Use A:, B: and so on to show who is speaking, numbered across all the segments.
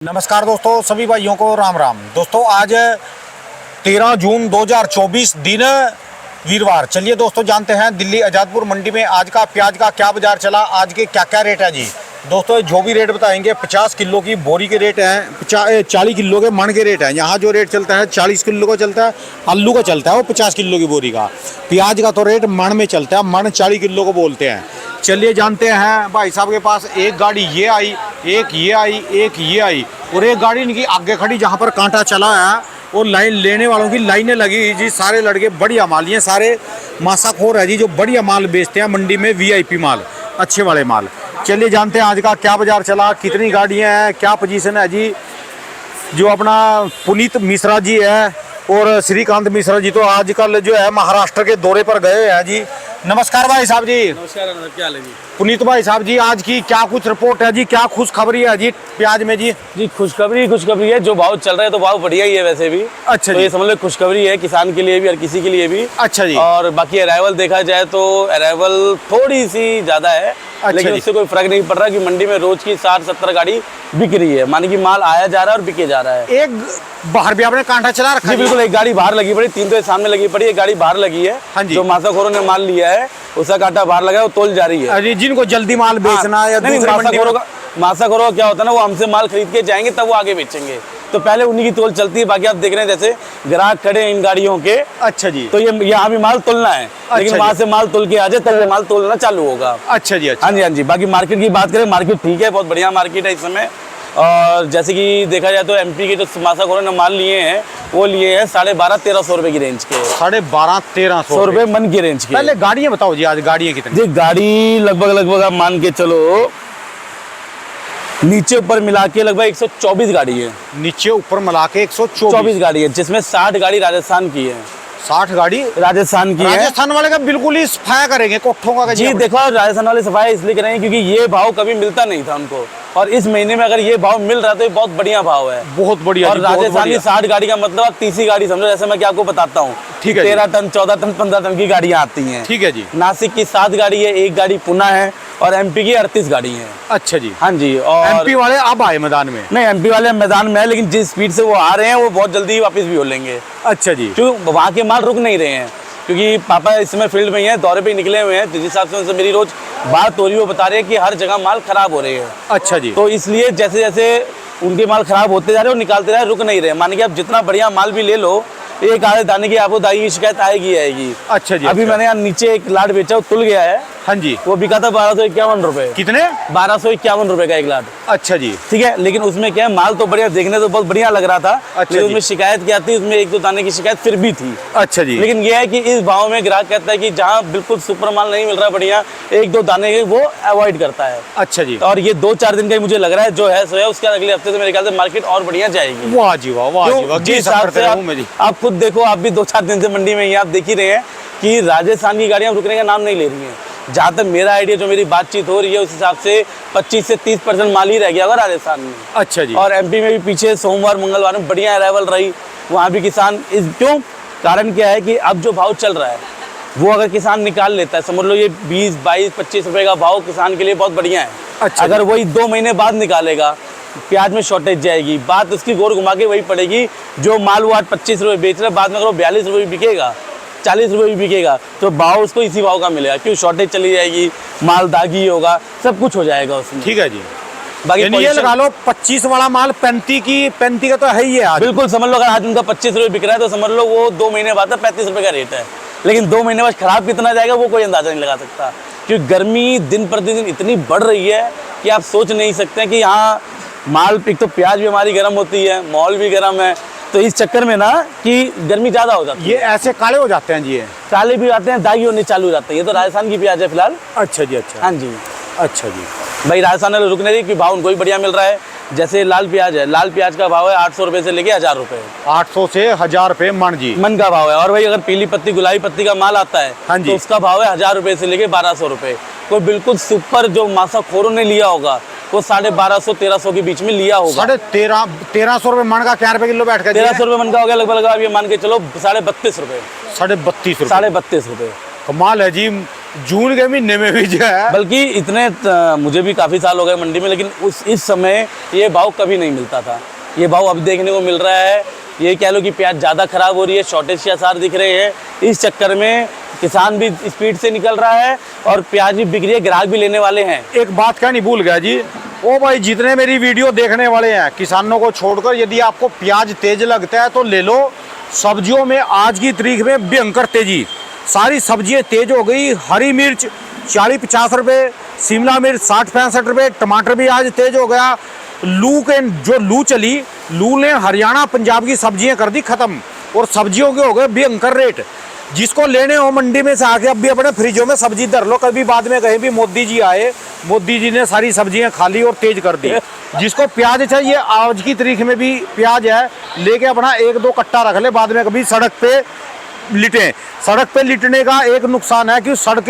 A: नमस्कार दोस्तों, सभी भाइयों को राम राम। दोस्तों आज 13 जून 2024 दिन वीरवार। चलिए दोस्तों जानते हैं दिल्ली आज़ादपुर मंडी में आज का प्याज का क्या बाजार चला, आज के क्या क्या रेट है जी। दोस्तों जो भी रेट बताएंगे 50 किलो की बोरी के रेट हैं, 40 किलो के मन के रेट हैं। यहाँ जो रेट चलता है 40 किलो का चलता है, आलू का चलता है वो 50 किलो की बोरी का। प्याज का तो रेट मन में चलता है, मन 40 किलो को बोलते हैं। चलिए जानते हैं भाई साहब के पास एक गाड़ी ये आई, एक ये आई, एक ये आई और एक गाड़ी इनकी आगे खड़ी जहाँ पर कांटा चला है और लाइन लेने वालों की लाइनें लगी जी। सारे लड़के बढ़िया माल, ये सारे मासाखोर है जी जो बढ़िया माल बेचते हैं मंडी में, वीआईपी माल, अच्छे वाले माल। चलिए जानते हैं आज का क्या बाजार चला, कितनी गाड़ियाँ हैं, क्या पोजीशन है जी। जो अपना पुनीत मिश्रा जी है और श्रीकांत मिश्रा जी तो आजकल जो है महाराष्ट्र के दौरे पर गए हैं जी। नमस्कार भाई साहब जी।
B: नमस्कार, क्या हाल है जी।
A: पुनीत भाई साहब जी आज की क्या कुछ रिपोर्ट है जी, क्या खुशखबरी है जी प्याज में जी।
B: जी खुशखबरी है, जो भाव चल रहा है तो भाव बढ़िया ही है वैसे भी।
A: अच्छा
B: तो
A: जी।
B: ये समझ लो खुशखबरी है किसान के लिए भी और किसी के लिए भी।
A: अच्छा जी।
B: और बाकी अराइवल देखा जाए तो अराइवल थोड़ी सी ज्यादा है, लेकिन उससे कोई फर्क नहीं पड़ रहा कि मंडी में रोज की 60-70 गाड़ी बिक रही है, माने कि माल आया जा रहा है और बिके जा रहा है।
A: एक बाहर भी आपने कांटा चला रखा है?
B: बिल्कुल, एक गाड़ी बाहर लगी पड़ी, 3 तो सामने लगी पड़ी, एक गाड़ी बाहर लगी है।
A: हाँ जी।
B: जो मासाखोरों ने माल लिया है उसका कांटा बाहर लगा है, वो तोल जा रही है।
A: अरे जिनको जल्दी माल बेचना है या दूसरी मंडी में।
B: मासाखोरों का क्या होता है ना, वो हमसे माल खरीद के जाएंगे तब वो आगे बेचेंगे, तो पहले उन्हीं की तोल चलती है। बाकी आप देख रहे हैं जैसे ग्राहक खड़े हैं इन गाड़ियों के।
A: अच्छा जी।
B: तो ये यहाँ भी माल तोलना है, लेकिन वहां से माल तोल के आ जाए तब ये माल तोलना चालू होगा।
A: अच्छा जी। अच्छा।
B: हाँ जी, हाँ जी। बाकी मार्केट की बात करें, मार्केट ठीक है, बहुत बढ़िया मार्केट है इस समय। और जैसे कि देखा जाए तो एमपी के जो मासाखोरों ने माल लिए हैं वो लिए हैं 12,500-1300 रुपए की रेंज के।
A: 12,500-1300
B: रुपए मन की रेंज के।
A: पहले गाड़ियाँ बताओ जी, आज गाड़ियाँ कितनी?
B: जी गाड़ी लगभग आप मान के चलो नीचे ऊपर मिला के लगभग 124 गाड़ी है।
A: नीचे ऊपर मिला के 124
B: गाड़ी है, जिसमें 60 गाड़ी राजस्थान की है।
A: 60 गाड़ी
B: राजस्थान की है।
A: राजस्थान वाले का बिल्कुल ही सफाया करेंगे कोठों का
B: जी देखो, राजस्थान वाले सफाई इसलिए करेंगे क्योंकि ये भाव कभी मिलता नहीं था उनको, और इस महीने में अगर ये भाव मिल रहा है तो ये बहुत बढ़िया भाव है।
A: बहुत बढ़िया।
B: और राजस्थान की 60 गाड़ी का मतलब आप तीसरी गाड़ी समझो। जैसे मैं क्या आपको बताता हूँ,
A: ठीक है।
B: 13 टन 14 टन 15 टन की गाड़ियाँ आती हैं।
A: ठीक है जी।
B: नासिक की 7 गाड़ी है, एक गाड़ी पुणे है, और एमपी की 38 गाड़ी है।
A: अच्छा जी।
B: हाँ जी। और
A: एमपी वाले अब आए मैदान में?
B: नहीं, एमपी वाले मैदान में है, लेकिन जिस स्पीड से वो आ रहे हैं वो बहुत जल्दी वापस भी हो लेंगे।
A: अच्छा जी।
B: क्योंकि वहाँ के माल रुक नहीं रहे हैं, क्योंकि पापा इस समय फील्ड में ही है, दौरे पे निकले हुए हैं। जिस हिसाब से उनसे मेरी रोज बात हो रही है, वो बता रहे हैं कि हर जगह माल खराब हो रहे हैं।
A: अच्छा जी।
B: तो इसलिए जैसे जैसे उनके माल खराब होते जा रहे हैं वो निकालते जा रहे हैं, रुक नहीं रहे। मान के आप जितना बढ़िया माल भी ले लो, एक आधे दाने की आपको दाई की शिकायत आएगी।
A: अच्छा जी।
B: अभी मैंने यहाँ नीचे एक लाट बेचा, वो तुल गया है।
A: हाँ जी।
B: वो बिका था 1251 रुपए।
A: कितने?
B: 1251 रुपए का एक लाट।
A: अच्छा जी।
B: ठीक है, लेकिन उसमें क्या है, माल तो बढ़िया, देखने तो बहुत बढ़िया लग रहा था।
A: अच्छा
B: लेकिन उसमें शिकायत क्या थी, उसमें 1-2 दाने की शिकायत फिर भी थी।
A: अच्छा जी।
B: लेकिन ये है कि इस भाव में ग्राहक कहता है कि जहाँ बिल्कुल सुपर माल नहीं मिल रहा बढ़िया, 1-2 दाने के वो अवॉइड करता है।
A: अच्छा जी।
B: और ये 2-4 दिन का ही मुझे लग रहा है जो है सो है, उसके अगले हफ्ते से मेरे ख्याल से मार्केट और बढ़िया जाएगी।
A: वाह जी वाह, वाह जी वाह।
B: जिस हिसाब से आप खुद देखो, आप भी 2-4 दिन से मंडी में ही आप देख ही रहे हैं कि राजस्थान की गाड़ियां रुकने का नाम नहीं ले रही हैं। जहाँ तक मेरा आइडिया, जो मेरी बातचीत हो रही है, उस हिसाब से 25 से 30% माल ही रह गया होगा राजस्थान में।
A: अच्छा जी।
B: और एमपी में भी पीछे सोमवार मंगलवार में बढ़िया अराइवल रही, वहाँ भी किसान क्यों, कारण क्या है कि अब जो भाव चल रहा है वो अगर किसान निकाल लेता है, समझ लो ये 20, 22, 25 रुपए का भाव किसान के लिए बहुत बढ़िया है।
A: अच्छा।
B: अगर वही 2 महीने बाद निकालेगा, प्याज में शॉर्टेज जाएगी, बात उसकी गोर घुमा के वही पड़ेगी। जो माल वो आज 25 रुपए बेच रहा है, बाद में अगर वो 42 रुपए भी बिकेगा, 40 रुपए भी बिकेगा, तो भाव उसको इसी भाव का मिलेगा। क्यों, शॉर्टेज चली जाएगी, माल दागी होगा, सब कुछ हो जाएगा उसमें।
A: ठीक है जी।
B: बाकी
A: ये लगा लो 25 वाला माल 35 का तो है ही है आज।
B: बिल्कुल समझ लो, अगर आज उनका 25 रुपए बिक रहा है तो समझ लो वो 2 महीने बाद 35 रुपए का रेट है। लेकिन 2 महीने बाद खराब कितना जाएगा वो कोई अंदाजा नहीं लगा सकता, क्योंकि गर्मी दिन प्रतिदिन इतनी बढ़ रही है कि आप सोच नहीं सकते कि यहाँ माल, एक तो प्याज भी हमारी गर्म होती है, माहौल भी गर्म है, तो इस चक्कर में ना कि गर्मी ज्यादा हो जाती है।
A: ये ऐसे काले हो जाते हैं जी? ये
B: काले भी आते हैं, दागी होने चालू हो जाते हैं। ये तो राजस्थान की प्याज है फिलहाल।
A: अच्छा जी। अच्छा।
B: हाँ जी।
A: अच्छा जी।
B: भाई राजस्थान में रुक नहीं रही, कि भाव उनको भी बढ़िया मिल रहा है। जैसे लाल प्याज है, लाल प्याज का भाव है 800 रुपए से लेके 1000 रुपए।
A: 800 से 1000 रुपए मन जी,
B: मन का भाव है। और भाई अगर पीली पत्ती गुलाबी पत्ती का माल आता है,
A: हाँ जी,
B: तो उसका भाव है 1000 रुपए से लेके 1200 रुपए। कोई बिल्कुल सुपर जो मासाखोरों ने लिया होगा वो 1250-1300 के बीच में लिया होगा।
A: 1300 रुपए मन का क्या रुपए किलो बैठ गया?
B: 1300 रुपए मन का हो गया लगभग। आप ये मान के चलो 32.5 रुपए।
A: 32.5 रुपए।
B: 32.5 रुपए
A: कमाल है जी। जून के महीने में भी जो है,
B: बल्कि मुझे भी काफ़ी साल हो गए मंडी में, लेकिन इस समय ये भाव कभी नहीं मिलता था। ये भाव अब देखने को मिल रहा है। ये कह लो कि प्याज ज़्यादा खराब हो रही है, शॉर्टेज के आसार दिख रहे हैं। इस चक्कर में किसान भी स्पीड से निकल रहा है और प्याज भी बिक रही है, ग्राहक भी लेने वाले हैं।
A: एक बात कहनी भूल गया जी, ओ भाई जितने मेरी वीडियो देखने वाले हैं किसानों को छोड़कर, यदि आपको प्याज तेज लगता है तो ले लो। सब्जियों में आज की तारीख में भयंकर तेजी, सारी सब्जियां तेज हो गई। हरी मिर्च 40-50 रुपये, शिमला मिर्च 60-65 रुपये, टमाटर भी आज तेज हो गया। लू चली, लू ने हरियाणा पंजाब की सब्जियां कर दी खत्म और सब्जियों के हो गए भयंकर रेट। जिसको लेने हो मंडी में से आके अब भी अपने फ्रिजों में सब्जी धर लो, कभी बाद में कहीं भी मोदी जी आए, मोदी जी ने सारी सब्जियां खा ली और तेज कर दी। जिसको प्याज चाहिए आज की तारीख में भी प्याज है, लेके अपना 1-2 कट्टा रख ले, बाद में कभी सड़क पे लिटे। सड़क पे लिटने का एक नुकसान है कि सड़क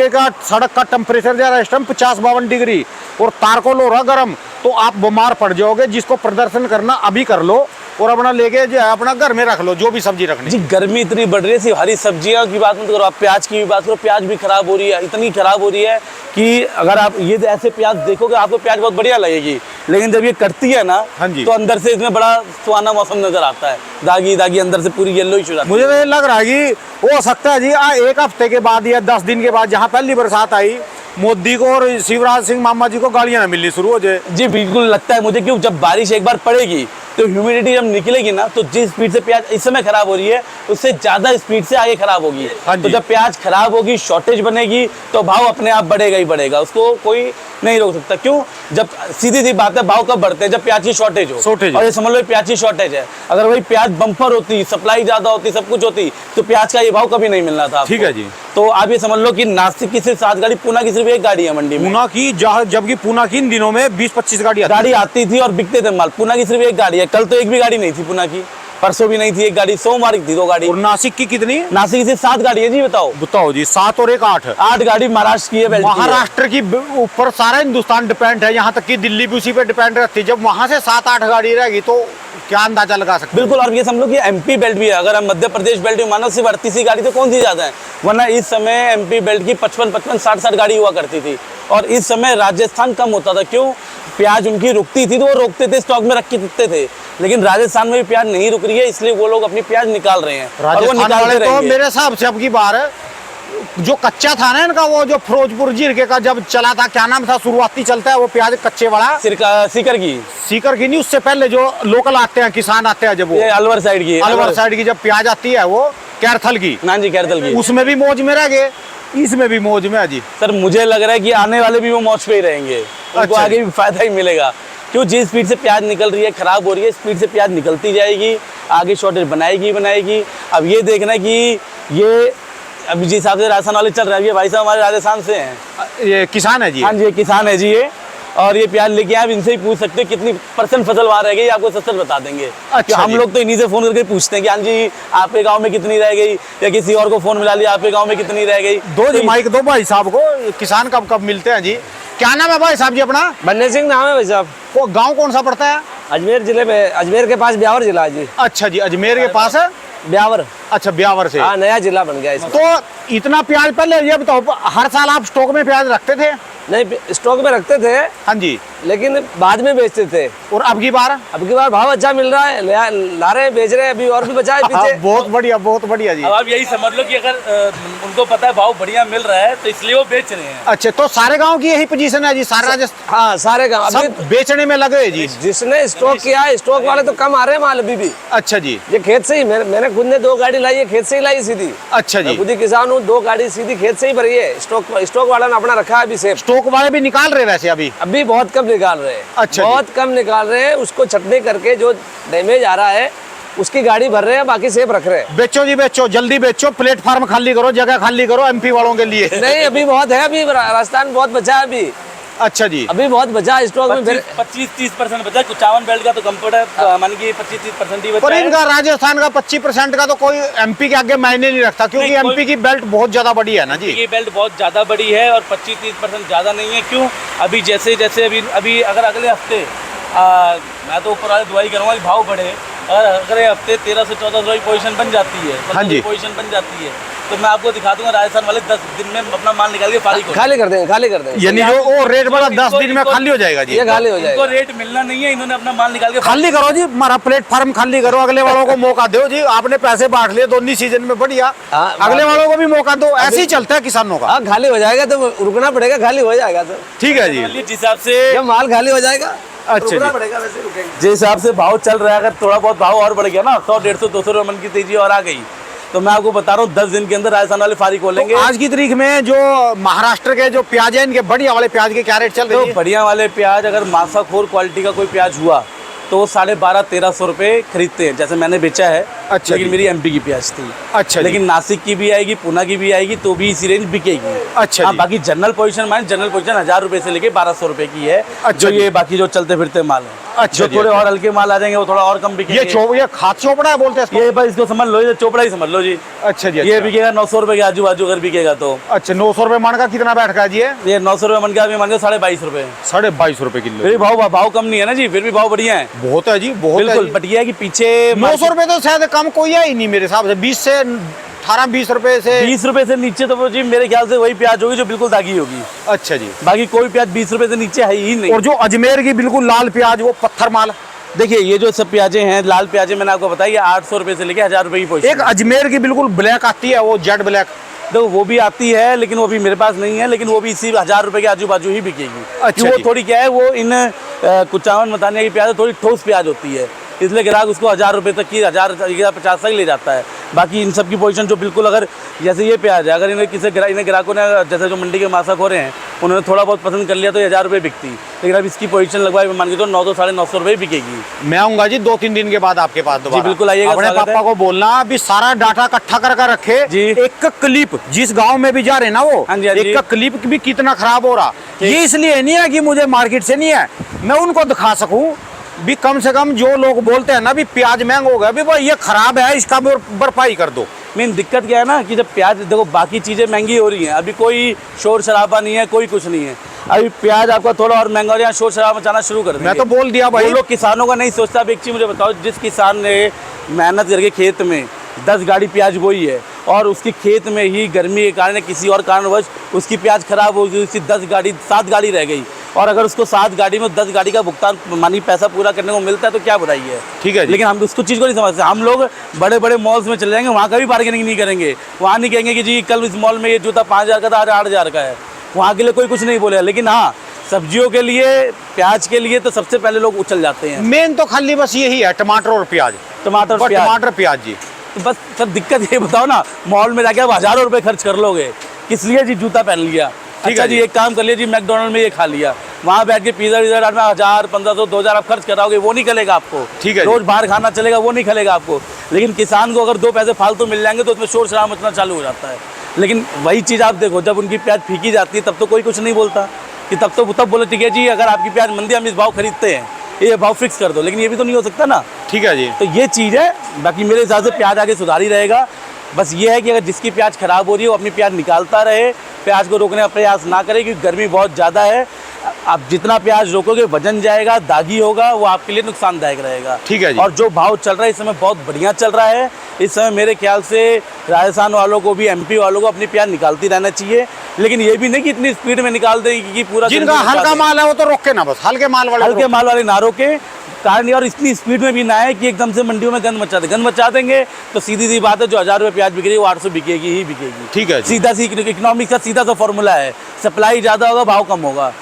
A: का टेम्परेचर जा रहा है इस टाइम 50-52 डिग्री और तारकोल हो रहा गर्म, तो आप बीमार पड़ जाओगे। जिसको प्रदर्शन करना अभी कर लो और अपना लेके जो है अपना घर में रख लो जो भी सब्जी रखनी।
B: जी गर्मी इतनी बढ़ रही है, सिर्फ हरी सब्जियों की बात मत करो, आप प्याज की भी बात करो, प्याज भी खराब हो रही है, इतनी खराब हो रही है कि अगर आप ये ऐसे प्याज देखोगे आपको प्याज बहुत बढ़िया लगेगी, लेकिन जब ये कटती है ना,
A: हाँ जी,
B: तो अंदर से इसमें बड़ा सुहाना मौसम नजर आता है, दागी दागी अंदर से पूरी येलो ही हो जाती है।
A: मुझे तो ये लग रहा है कि हो सकता है जी 1 हफ्ते के बाद या 10 दिन के बाद, जहाँ पहली बरसात आई, मोदी को और शिवराज सिंह मामा जी को गालियां ना मिलनी शुरू हो जाए। जी
B: बिल्कुल लगता है मुझे, क्यों जब बारिश एक बार पड़ेगी तो ह्यूमिडिटी जब निकलेगी ना, तो जिस स्पीड से प्याज इस समय खराब हो रही है उससे ज्यादा स्पीड से आगे खराब होगी। तो जब प्याज खराब होगी, शॉर्टेज बनेगी, तो भाव अपने आप बढ़ेगा ही बढ़ेगा, उसको कोई नहीं रोक सकता। क्यों? जब सीधी सी बात है, भाव कब बढ़ते हैं? जब प्याज की शॉर्टेज हो। और ये समझ लो प्याज की शॉर्टेज है, अगर वही प्याज बम्पर होती, सप्लाई ज्यादा होती, सब कुछ होती, तो प्याज का ये भाव कभी नहीं मिलना था। ठीक है जी। तो आप ये समझ लो कि नासिक की सिर्फ 7 गाड़ी, पुणे की सिर्फ 1 गाड़ी है मंडी में।
A: पुणे की, जबकि पुणे की इन दिनों में 20-25 गाड़ी
B: आती थी और बिकते थे माल। पुणे की सिर्फ 1 गाड़ी है, कल तो एक भी गाड़ी नहीं थी पुणे की, परसों भी नहीं थी 1 गाड़ी, सोमवार की थी 2 गाड़ी।
A: और नासिक की कितनी?
B: नासिक की सिर्फ 7 गाड़ी है जी। बताओ
A: जी, 7 और 1 8
B: गाड़ी महाराष्ट्र की है।
A: महाराष्ट्र की ऊपर सारा हिंदुस्तान डिपेंड है, यहाँ तक कि दिल्ली भी उसी पे डिपेंड रहती है। जब वहाँ से 7-8 गाड़ी रहेगी तो क्या अंदाजा लगा सकते हैं।
B: बिल्कुल। और ये समझ लो कि एमपी बेल्ट भी है, अगर हम मध्य प्रदेश बेल्ट में मानो सिर्फ 38 गाड़ी, तो कौन सी ज्यादा है? वरना इस समय एमपी बेल्ट की 55-55, 60-60 गाड़ी हुआ करती थी, और इस समय राजस्थान कम होता था। क्यों? प्याज उनकी रुकती थी तो वो रोकते थे, स्टॉक में रख के रखते थे, लेकिन राजस्थान में भी प्याज नहीं रुक रही है, इसलिए वो लोग अपनी प्याज निकाल रहे हैं।
A: राजस्थान वाले तो मेरे हिसाब से अब की बार जो कच्चा था ना इनका, वो जो फिरोजपुर जीरके का जब चला था, क्या नाम था, शुरुआती चलता है वो प्याज कच्चे वाला, सीकर की नहीं, उससे पहले जो लोकल आते हैं, किसान आते हैं, जब वो अलवर साइड की जब प्याज आती है, वो कैरथल की,
B: हाँ जी कैरथल की,
A: उसमें भी मौज में रह गए, इसमें भी मौज में है जी।
B: सर मुझे लग रहा है कि आने वाले भी वो मौज पे ही रहेंगे, उनको आगे भी फायदा ही मिलेगा। क्यों? जिस स्पीड से प्याज निकल रही है, खराब हो रही है, स्पीड से प्याज निकलती जाएगी, आगे शॉर्टेज बनाएगी। अब ये देखना कि ये अभी जिस हिसाब से राजस्थान वाले चल रहे हैं, ये भाई साहब हमारे राजस्थान से हैं,
A: ये किसान है जी।
B: हाँ जी, ये किसान है जी ये, और ये प्याज लेके आप इनसे ही पूछ सकते हो कितनी % फसल वहाँ रह गई, आपको सच बता देंगे। अच्छा, हम लोग तो इन्हीं से फोन करके पूछते हैं कि हाँ जी आपके गांव में कितनी रह गई, या किसी और को फोन मिला लिया आपके गांव में कितनी रह गई।
A: माइक दो भाई साहब को, किसान कब मिलते हैं जी। क्या नाम है भाई साहब जी अपना?
C: बन्ने सिंह नाम है भाई साहब।
A: वो गांव कौन सा पड़ता है?
C: अजमेर जिले में, अजमेर के पास ब्यावर जिला है जी।
A: अच्छा जी, अजमेर के पास है
C: ब्यावर।
A: अच्छा, ब्यावर से।
C: हाँ, नया जिला बन गया इसमें।
A: तो इतना प्याज पहले ये बताओ, हर साल आप स्टॉक में प्याज रखते थे?
C: नहीं, स्टॉक में रखते थे।
A: हाँ जी।
C: लेकिन बाद में बेचते थे।
A: और अब की बार
C: भाव अच्छा मिल रहा है, ला रहे हैं, बेच रहे हैं, अभी और भी बचा है पीछे।
A: बहुत बढ़िया जी।
B: अब आप यही समझ लो कि अगर उनको पता है भाव बढ़िया मिल रहा है तो इसलिए वो बेच रहे हैं।
A: अच्छा, तो सारे गांव की यही पोजीशन है जी? सारा राजस्थान?
C: हाँ, सारे गांव
A: सब बेचने में लगे हैं जी।
C: जिसने स्टॉक किया है, स्टॉक वाले तो कम आ रहे हैं माल अभी भी।
A: अच्छा जी।
C: ये खेत से ही, मैंने खुद ने 2 गाड़ी लाई है, खेत से ही लाई सीधी।
A: अच्छा जी।
C: खुद ही किसान हूँ, 2 गाड़ी सीधी खेत से ही भरी है। स्टॉक वाला ने अपना रखा है अभी सेफ।
A: स्टॉक वाले भी निकाल रहे वैसे अभी
C: बहुत कम निकाल रहे हैं।
A: अच्छा,
C: बहुत कम निकाल रहे हैं, उसको छटनी करके जो डैमेज आ रहा है उसकी गाड़ी भर रहे हैं, बाकी सेफ रख रहे हैं।
A: बेचो जी, बेचो, जल्दी बेचो, प्लेटफार्म खाली करो, जगह खाली करो एमपी वालों के लिए।
C: नहीं, अभी बहुत है, अभी राजस्थान बहुत बचा है अभी।
A: अच्छा जी,
C: अभी बहुत बचा है स्टॉक में।
B: 25-30% बचा। 51 बेल्ट का तो कंफर्ट है, मान के 25-30% ही बचा
A: पर इनका राजस्थान का 25% का तो कोई एमपी के आगे मायने नहीं रखता, क्योंकि एमपी की बेल्ट बहुत ज्यादा बड़ी है ना जी।
B: ये बेल्ट बहुत ज्यादा बड़ी है और 25-30% ज्यादा नहीं है। क्यों? अभी जैसे अभी अगर अगले हफ्ते मैं तो ऊपर वाले दुआई करूँगा भाव बढ़े, अगर अगले हफ्ते 1300-1400 की पोजीशन बन जाती है,
A: हाँ जी,
B: पोजीशन बन जाती है, तो मैं आपको दिखा दूंगा राजस्थान वाले 10 दिन में अपना माल निकाल के फारिग
C: खाली कर देंगे
A: यानी जो वो रेट वाला 10 दिन में खाली हो जाएगा जी।
C: ये खाली हो
B: इनको
C: जाएगा।
B: रेट मिलना नहीं है, इन्होंने अपना माल निकाल के
A: खाली करो जी, हमारा प्लेटफॉर्म खाली करो, अगले वालों को मौका दो जी। आपने पैसे बांट लिए दोनों सीजन में, बढ़िया।
C: हाँ,
A: अगले वालों को भी मौका दो, ऐसे ही चलता है किसानों का।
C: हाँ खाली हो जाएगा तो रुकना पड़ेगा, खाली हो जाएगा सर।
A: ठीक है जी।
B: जिस हिसाब से
C: जब माल खाली हो जाएगा
A: अच्छा
C: रुकना
A: जी।
C: पड़ेगा, वैसे रुकेंगे।
B: जिस हिसाब से भाव चल रहा है, अगर थोड़ा बहुत भाव और बढ़ गया ना 100, 150, 200 रुपये मन की तेजी और आ गई, तो मैं आपको बता रहा हूँ 10 दिन के अंदर राजस्थान वाले फारिग खोलेंगे।
A: तो आज की तारीख में जो महाराष्ट्र के जो प्याज है, इनके बढ़िया वाले प्याज के क्या रेट चल रहे
B: तो
A: हैं?
B: बढ़िया वाले प्याज अगर मासाखोर क्वालिटी का कोई प्याज हुआ तो 12,500-1,300 रुपये खरीदते हैं, जैसे मैंने बेचा है।
A: अच्छा
B: लेकिन
A: जी।
B: मेरी एमपी की प्याज थी।
A: अच्छा जी।
B: लेकिन नासिक की भी आएगी, पुणे की भी आएगी, तो भी इसी रेंज बिकेगी।
A: अच्छा
B: हाँ,
A: जी।
B: बाकी जनरल पोजीशन माने जनरल पोजीशन 1000 रुपये से लेके 1200 रुपये की है।
A: अच्छा
B: जो
A: जी।
B: ये बाकी जो चलते फिरते माल है,
A: अच्छा
B: जो
A: जी,
B: थोड़े
A: अच्छा।
B: और हल्के माल आ जाएंगे वो थोड़ा और कम बिकेंगे।
A: ये खाद चोपड़ा है बोलते हैं इसको?
B: ये बस इसको समझ लो, ये चोपड़ा ही समझ लो जी।
A: अच्छा जी।
B: ये
A: अच्छा।
B: बिकेगा 900 रुपये के आजू बाजू अगर बिकेगा तो।
A: अच्छा, 900 रुपये मन का कितना बैठ का जी?
B: ये 900 रुपये मन का भी मान के 22.5 रुपये।
A: 22.5 रुपये
B: फिर
A: किलो।
B: भी भाव कम नहीं है ना जी, फिर भी भाव बढ़िया है।
A: बहुत है जी, बहुत है
B: बिल्कुल,
A: जी।
B: बट ये है कि पीछे
A: 900 रुपये तो शायद कम कोई है ही नहीं मेरे हिसाब से। 20 से 18-20 रुपये से।
B: 20 रुपये से नीचे तो वो जी मेरे ख्याल से वही प्याज होगी जो बिल्कुल दागी होगी।
A: अच्छा जी।
B: बाकी कोई प्याज 20 रुपये से नीचे है ही नहीं।
A: और जो अजमेर की बिल्कुल लाल प्याज, वो पत्थर माल।
B: देखिए ये जो सब प्याजें हैं, लाल प्याजें मैंने आपको बताया, ये 800 रुपये से लेके 1000 रुपये की पोजीशन
A: एक अजमेर की बिल्कुल ब्लैक आती है, वो जेड ब्लैक।
B: तो वो भी आती है, लेकिन वो भी मेरे पास नहीं है, लेकिन वो भी इसी 1000 रुपये के आजू बाजू ही बिकेगी।
A: अच्छा
B: कि वो
A: जी।
B: थोड़ी क्या है, वो इन कुचावन मतानिया की प्याज थोड़ी ठोस प्याज होती है, इसलिए ग्राहक उसको 1000 रुपये तक की 1050 तक ले जाता है। बाकी इन सब की पोजीशन जो बिल्कुल, अगर जैसे ये प्याज है, अगर इन्हें इन्हें ग्राहकों ने जैसे जो मंडी के मासा खोरे हैं उन्होंने थोड़ा बहुत पसंद कर लिया तो 1000 रुपये बिकती, लेकिन अब इसकी पोजीशन लगभग मान के तो 900 साढ़े 900 रुपये बिकेगी।
A: मैं आऊंगा जी 2-3 दिन के बाद आपके पास दोबारा।
B: जी, बिल्कुल आइएगा,
A: अपने
B: स्वागत
A: पापा
B: है।
A: को बोलना अभी सारा डाटा इकट्ठा कर रखे
B: जी।
A: एक क्लिप जिस गांव में भी जा रहे ना वो,
B: हाँ जी, हाँ जी।
A: एक क्लिप भी कितना खराब हो रहा। ये इसलिए नहीं है कि मुझे मार्केट से नहीं है, मैं उनको दिखा सकूं भी, कम से कम जो लोग बोलते हैं ना भी प्याज महंगा हो गया, भी भाई ये खराब है, इसका भरपाई कर दो।
B: मेन दिक्कत क्या है ना कि जब प्याज देखो बाकी चीज़ें महंगी हो रही हैं, अभी कोई शोर शराबा नहीं है, कोई कुछ नहीं है, अभी प्याज आपका थोड़ा और महंगा हो रहा है, शोर शराबा मचाना शुरू कर देंगे।
A: मैं तो बोल दिया भाई।
B: वो लोग किसानों का नहीं सोचता। अब एक चीज़ मुझे बताओ, जिस किसान ने मेहनत करके खेत में 10 गाड़ी प्याज बोई है और उसकी खेत में ही गर्मी के कारण किसी और कारणवश उसकी प्याज खराब हो गई, उसकी 7 गाड़ी रह गई, और अगर उसको 7 गाड़ी में 10 गाड़ी का भुगतान मानी पैसा पूरा करने को मिलता है तो क्या बुराई है?
A: ठीक है जी।
B: लेकिन हम उसको चीज़ को नहीं समझते। हम लोग बड़े बड़े मॉल्स में चले जाएंगे, वहाँ का भी बार्गेनिंग नहीं करेंगे, वहाँ नहीं कहेंगे कि जी कल इस मॉल में ये जूता 5000 का था, आज 8000 का है, वहाँ के लिए कोई कुछ नहीं बोलेगा। लेकिन हाँ, सब्जियों के लिए, प्याज के लिए तो सबसे पहले लोग उछल जाते हैं।
A: मेन तो खाली बस यही है, टमाटर और प्याज।
B: टमाटर
A: बस
B: प्याज,
A: टमाटर प्याज जी।
B: तो बस सब दिक्कत ये बताओ ना, मॉल में जाके आप हज़ारों रुपए खर्च कर लोगे, किस लिए जी? जूता पहन लिया,
A: ठीक
B: अच्छा
A: है
B: जी
A: जी।
B: एक काम कर लिया जी, मैकडोनल्ड में ये खा लिया, वहाँ बैठ के पिज़्ज़ा विज़्ज़ा में 1000, 1500, 2000 आप खर्च कराओगे, वो नहीं चलेगा आपको।
A: ठीक है जी।
B: रोज बाहर खाना चलेगा, वो नहीं चलेगा आपको। लेकिन किसान को अगर 2 पैसे फालतू मिल जाएंगे तो उसमें शोर शराबा मचना चालू हो जाता है। लेकिन वही चीज़ आप देखो, जब उनकी प्याज फीकी जाती है तब तो कोई कुछ नहीं बोलता, कि तब बोले ठीक है जी अगर आपकी प्याज मंदी हम इस भाव खरीदते हैं, ये भाव फिक्स कर दो। लेकिन ये भी तो नहीं हो सकता ना।
A: ठीक है जी।
B: तो ये चीज़ है। बाकी मेरे हिसाब से प्याज आगे सुधार ही रहेगा। बस ये है कि अगर जिसकी प्याज खराब हो रही है वो अपनी प्याज निकालता रहे, प्याज को रोकने का प्रयास ना करे, क्योंकि गर्मी बहुत ज़्यादा है। आप जितना प्याज रोकोगे वजन जाएगा, दागी होगा, वो आपके लिए नुकसानदायक रहेगा।
A: ठीक है जी।
B: और जो भाव चल रहा है इस समय बहुत बढ़िया चल रहा है। इस समय मेरे ख्याल से राजस्थान वालों को भी, एमपी वालों को अपनी प्याज निकालती रहना चाहिए, लेकिन ये भी नहीं कि इतनी स्पीड में निकाल दें कि पूरा
A: जिनका हल्का माल है वो तो रोके ना, बस हल्के माल वाले
B: हल्के माल वाले ना रोके, कारण और इतनी स्पीड में भी ना है कि एकदम से मंडियों में गंद मचा देंगे तो सीधी सी बात है, जो 1000 रुपये प्याज बिक रही है वो 800 बिकेगी ही बिकेगी।
A: ठीक है जी।
B: सीधा सी इकोनॉमिक्स का सीधा सा फॉर्मूला है, सप्लाई ज़्यादा होगा भाव कम होगा।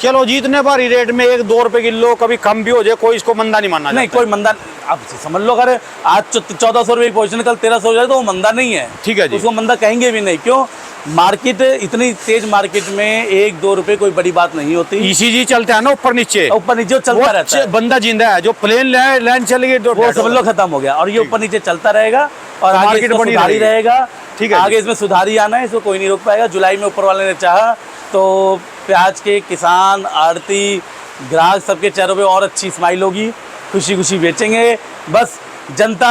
A: चलो जितने बार रेट में 1-2 रुपए किलो कभी कम भी हो जाए, कोई इसको मंदा नहीं मानना
B: नहीं,
A: चाहता।
B: कोई मंदा, आप समझ लो अगर आज 1400 रुपये की पोजीशन कल 1300 हो जाए तो वो मंदा नहीं है।
A: ठीक है जी।
B: उसको मंदा कहेंगे भी नहीं। क्यों? मार्केट इतनी तेज मार्केट में 1-2 रुपये कोई बड़ी बात नहीं होती।
A: ईसीजी चलता है ना ऊपर नीचे,
B: ऊपर नीचे चलता रहता है।
A: बंदा जिंदा है, जो प्लेन लाइन चल गई तो
B: वो समझ लो खत्म हो गया। और ये ऊपर नीचे चलता रहेगा और
A: तो
B: आगे
A: मार्केट
B: इसमें
A: बनी
B: सुधार ही
A: रहेगी।
B: रहेगा।
A: ठीक है
B: आगे
A: जी।
B: इसमें सुधार ही आना है, इसको कोई नहीं रोक पाएगा। जुलाई में ऊपर वाले ने चाहा तो प्याज के किसान, आड़ती, ग्राहक सबके चेहरों पे और अच्छी स्माइल होगी, खुशी खुशी बेचेंगे। बस जनता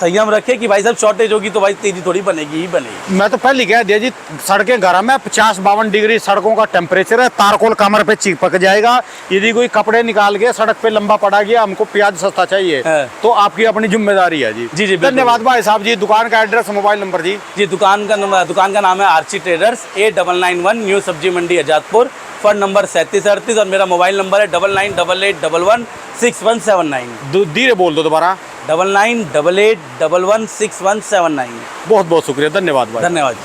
B: संयम रखे कि भाई साहब शॉर्टेज होगी तो भाई तेजी थोड़ी बनेगी ही बनेगी।
A: मैं तो पहले कह दिया जी, सड़कें गर्म है, 50-52 डिग्री सड़कों का टेम्परेचर है, तारकोल कमर पे चिपक जाएगा। यदि कोई कपड़े निकाल के सड़क पे लंबा पड़ा गया, हमको प्याज सस्ता चाहिए,
B: हाँ।
A: तो आपकी अपनी जिम्मेदारी है जी।
B: जी, बिल्कुल।
A: धन्यवाद भाई साहब जी। दुकान का एड्रेस, मोबाइल नंबर जी।
B: जी, दुकान का नाम है आरसी ट्रेडर्स, 8991 न्यू सब्जी मंडी आजादपुर, फंड नंबर 3738 और मेरा मोबाइल नंबर है 9988116179।
A: धीरे बोल दो दोबारा।
B: 9988116179।
A: बहुत बहुत शुक्रिया, धन्यवाद भाई।
B: धन्यवाद।